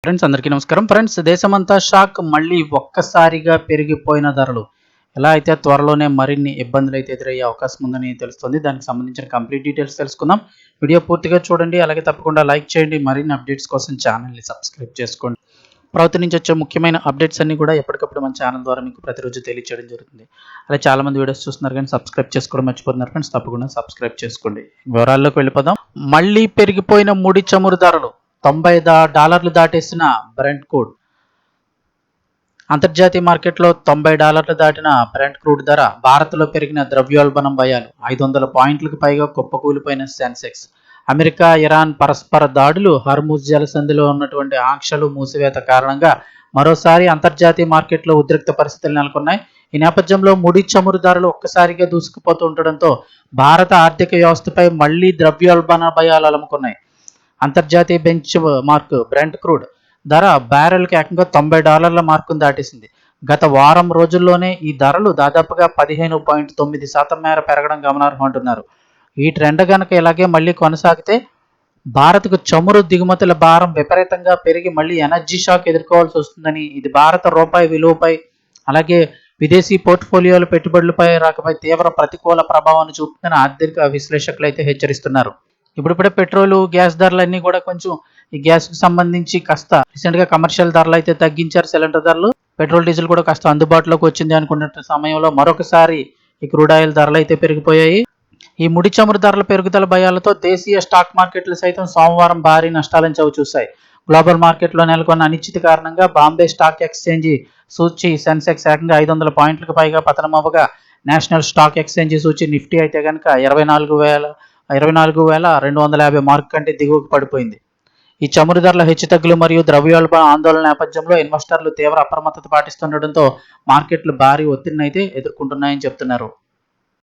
Friends అందరికీ నమస్కారం. Friends దేశమంతా షాక్, మళ్ళీ ఒక్కసారిగా పెరిగిపోయిన ధరలు. ఎలా అయితే త్వరలోనే మరిన్ని ఇబ్బందులు అయితే ఎదురయ్యే అవకాశం ఉందని తెలుస్తుంది. దానికి సంబంధించిన కంప్లీట్ డీటెయిల్స్ తెలుసుకుందాం. వీడియో పూర్తిగా చూడండి, అలాగే తప్పకుండా లైక్ చేయండి. మరిన్ని అప్డేట్స్ కోసం ఛానల్ని సబ్స్క్రైబ్ చేసుకోండి. ప్రభుత్వం నుంచి వచ్చే ముఖ్యమైన అప్డేట్స్ అన్ని కూడా ఎప్పటికప్పుడు మన ఛానల్ ద్వారా మీకు ప్రతిరోజు తెలియచేయడం జరుగుతుంది. అలా చాలామంది వీడియోస్ చూస్తున్నారు కానీ సబ్స్క్రైబ్ చేసుకోవడం మర్చిపోతున్నారు. ఫ్రెండ్స్ తప్పకుండా సబ్స్క్రైబ్ చేసుకోండి. వివరాల్లోకి వెళ్ళిపోదాం. మళ్ళీ పెరిగిపోయిన ముడి చమురు ధరలు. $90 దాటేసిన బ్రెంట్ క్రూడ్. అంతర్జాతీయ మార్కెట్లో $90 దాటిన బ్రెంట్ క్రూడ్ ధర. భారత్లో పెరిగిన ద్రవ్యోల్బణం భయాలు. 500 పాయింట్లకు పైగా కుప్పకూలిపోయిన సెన్సెక్స్. అమెరికా ఇరాన్ పరస్పర దాడులు, హర్ముజ్ జలసంధిలో ఉన్నటువంటి ఆంక్షలు మూసివేత కారణంగా మరోసారి అంతర్జాతీయ మార్కెట్లో ఉద్రిక్త పరిస్థితులు నెలకొన్నాయి. ఈ నేపథ్యంలో ముడి చమురు ధరలు ఒక్కసారిగా దూసుకుపోతూ ఉండడంతో భారత ఆర్థిక వ్యవస్థపై మళ్లీ ద్రవ్యోల్బణ భయాలు అలముకున్నాయి. అంతర్జాతీయ బెంచ్ మార్క్ బ్రెంట్ క్రూడ్ ధర బ్యారెల్కి ఏకంగా $90 మార్కును దాటేసింది. గత వారం రోజుల్లోనే ఈ ధరలు దాదాపుగా 15.9% మేర పెరగడం గమనార్హం అంటున్నారు. ఈ ట్రెండ్ కనుక ఇలాగే మళ్ళీ కొనసాగితే భారత్కు చమురు దిగుమతుల భారం విపరీతంగా పెరిగి మళ్ళీ ఎనర్జీ షాక్ ఎదుర్కోవాల్సి వస్తుందని, ఇది భారత రూపాయి విలువపై అలాగే విదేశీ పోర్ట్ఫోలియోల పెట్టుబడులపై రాకపై తీవ్ర ప్రతికూల ప్రభావాన్ని చూపుతుందని ఆర్థిక విశ్లేషకులు అయితే హెచ్చరిస్తున్నారు. ఇప్పుడిప్పుడే పెట్రోలు, గ్యాస్ ధరలన్నీ కూడా కొంచెం ఈ గ్యాస్కి సంబంధించి కాస్త రీసెంట్గా కమర్షియల్ ధరలు అయితే తగ్గించారు. సిలిండర్ ధరలు, పెట్రోల్, డీజిల్ కూడా కాస్త అందుబాటులోకి వచ్చింది అనుకున్న సమయంలో మరొకసారి ఈ క్రూడ్ ఆయిల్ ధరలు అయితే పెరిగిపోయాయి. ఈ ముడి చమురు ధరల పెరుగుదల భయాలతో దేశీయ స్టాక్ మార్కెట్లు సైతం సోమవారం భారీ నష్టాలను చవిచూశాయి. గ్లోబల్ మార్కెట్లో నెలకొన్న అనిశ్చితి కారణంగా బాంబే స్టాక్ ఎక్స్చేంజి సూచి సెన్సెక్స్ ఏకంగా 500 పాయింట్లకు పైగా పతనమవ్వగా, నేషనల్ స్టాక్ ఎక్స్చేంజి సూచి నిఫ్టీ అయితే కనుక 24,250 మార్కు కంటే దిగువకు పడిపోయింది. ఈ చమురు ధరల హెచ్చుతగ్గులు మరియు ద్రవ్యోల్బణ ఆందోళన నేపథ్యంలో ఇన్వెస్టర్లు తీవ్ర అప్రమత్తత పాటిస్తుండటంతో మార్కెట్లు భారీ ఒత్తిడిని అయితే ఎదుర్కొంటున్నాయని చెప్తున్నారు.